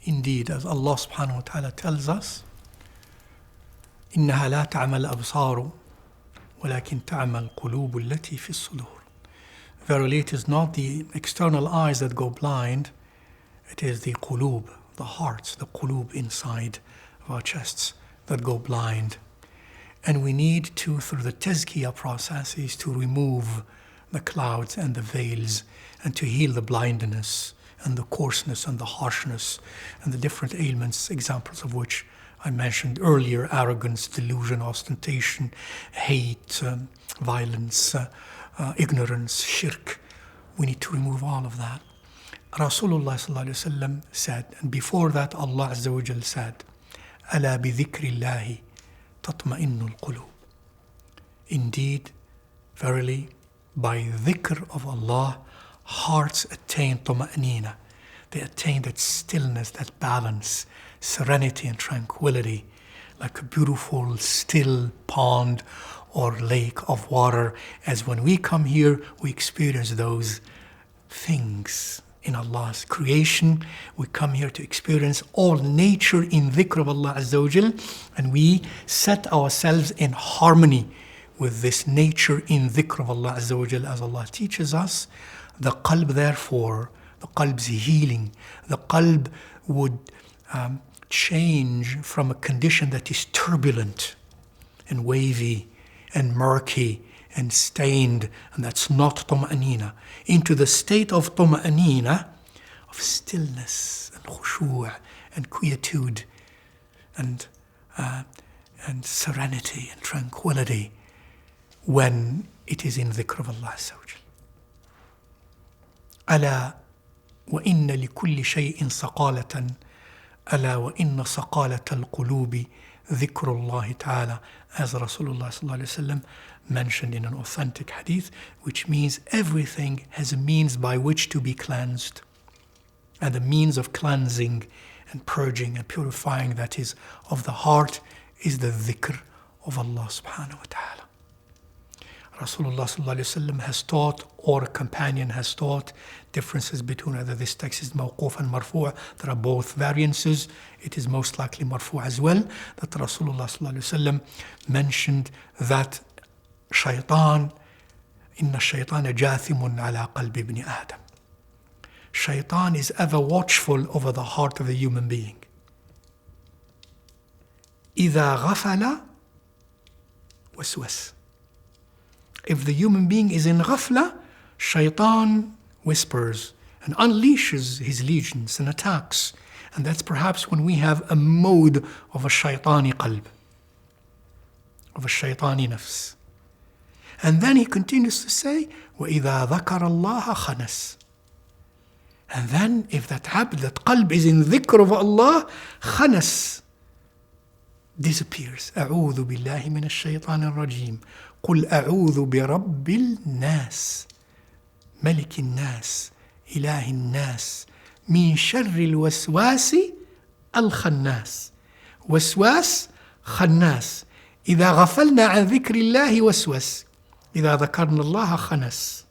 Indeed, as Allah subhanahu wa ta'ala tells us, إنها لا تعمى الأبصار ولكن تعمى القلوب التي في الصدور. Verily, it is not the external eyes that go blind, it is the qulub, the hearts, the qulub inside of our chests that go blind. And we need to, through the tazkiyah processes, to remove the clouds and the veils and to heal the blindness and the coarseness and the harshness and the different ailments, examples of which I mentioned earlier: arrogance, delusion, ostentation, hate, violence, ignorance, shirk. We need to remove all of that. Rasulullah sallallahu alaihi wasallam said, and before that Allah Azza wa Jal said, ألا بذكر الله تطمئن القلوب. Indeed, verily, by dhikr of Allah, hearts attain طمأنينة. They attain that stillness, that balance, serenity and tranquility, like a beautiful still pond or lake of water. As when we come here, we experience those things in Allah's creation. We come here to experience all nature in dhikr of Allah Azza wa Jal, and we set ourselves in harmony with this nature in dhikr of Allah Azza wa Jal, as Allah teaches us. The qalb, therefore, the qalb's healing, the qalb would change from a condition that is turbulent and wavy and murky and stained, and that's not طمأنينة, into the state of طمأنينة, of stillness and khushu' and quietude and serenity and tranquility when it is in dhikr of Allah Azza wa Jal. ألا وإن لكل شيء صقالة ألا وإن صقالة القلوب ذكر الله تعالى, as Rasulullah sallallahu alaihi wasallam mentioned in an authentic hadith, which means everything has a means by which to be cleansed, and the means of cleansing and purging and purifying that is of the heart is the dhikr of Allah subhanahu wa ta'ala. Rasulullah sallallahu alaihi wasallam has taught, or a companion has taught, differences between whether this text is mawquf and marfu'. There are both variances. It is most likely marfu' as well, that Rasulullah sallallahu alaihi wasallam mentioned that shaitan, inna shaytana jathimun ala qalbi ibn Adam. Shaitan is ever watchful over the heart of the human being. إذا غفل وسوس. If the human being is in ghafla, shaitan whispers and unleashes his legions and attacks. And that's perhaps when we have a mode of a shaitani qalb, of a shaitani nafs. And then he continues to say, وَإِذَا ذَكَرَ اللَّهَ خَنَسْ. And then if that happens, that qalb is in dhikr of Allah, khanas, disappears. أعوذ بالله من الشيطان الرجيم. قل أعوذ برب الناس ملك الناس إله الناس من شر الوسواس الخناس. وسواس خناس. إذا غفلنا عن ذكر الله وسوس. إذا ذكرنا الله خنس.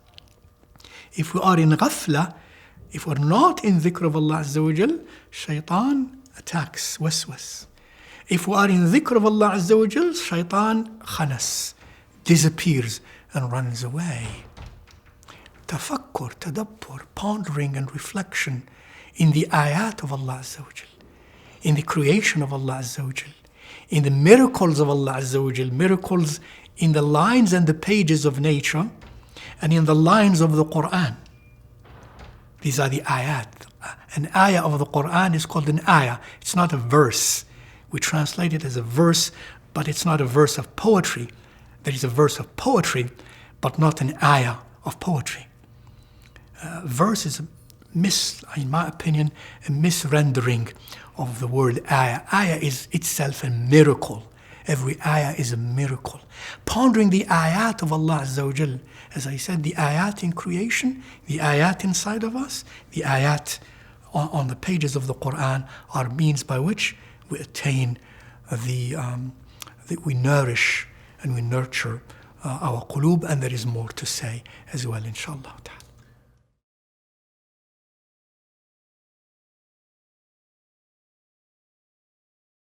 If we are in ghafla, if we're not in dhikr of Allah Azza wa Jal, shaitan attacks, waswas. If we are in dhikr of Allah Azza wa Jal, shaitan khanas, disappears and runs away. Tafakkur, tadabbur, pondering and reflection in the ayat of Allah Azza wa Jal, in the creation of Allah Azza wa Jal, in the miracles of Allah Azza wa Jal, miracles in the lines and the pages of nature, and in the lines of the Quran. These are the ayat. An ayah of the Quran is called an ayah. It's not a verse. We translate it as a verse, but it's not a verse of poetry. There is a verse of poetry, but not an ayah of poetry. Verse is, in my opinion, a misrendering of the word ayah. Ayah is itself a miracle. Every ayah is a miracle. Pondering the ayat of Allah Azza wa Jal, as I said, the ayat in creation, the ayat inside of us, the ayat on the pages of the Quran are means by which we attain we nourish and we nurture our qulub, and there is more to say as well, inshallah ta'ala.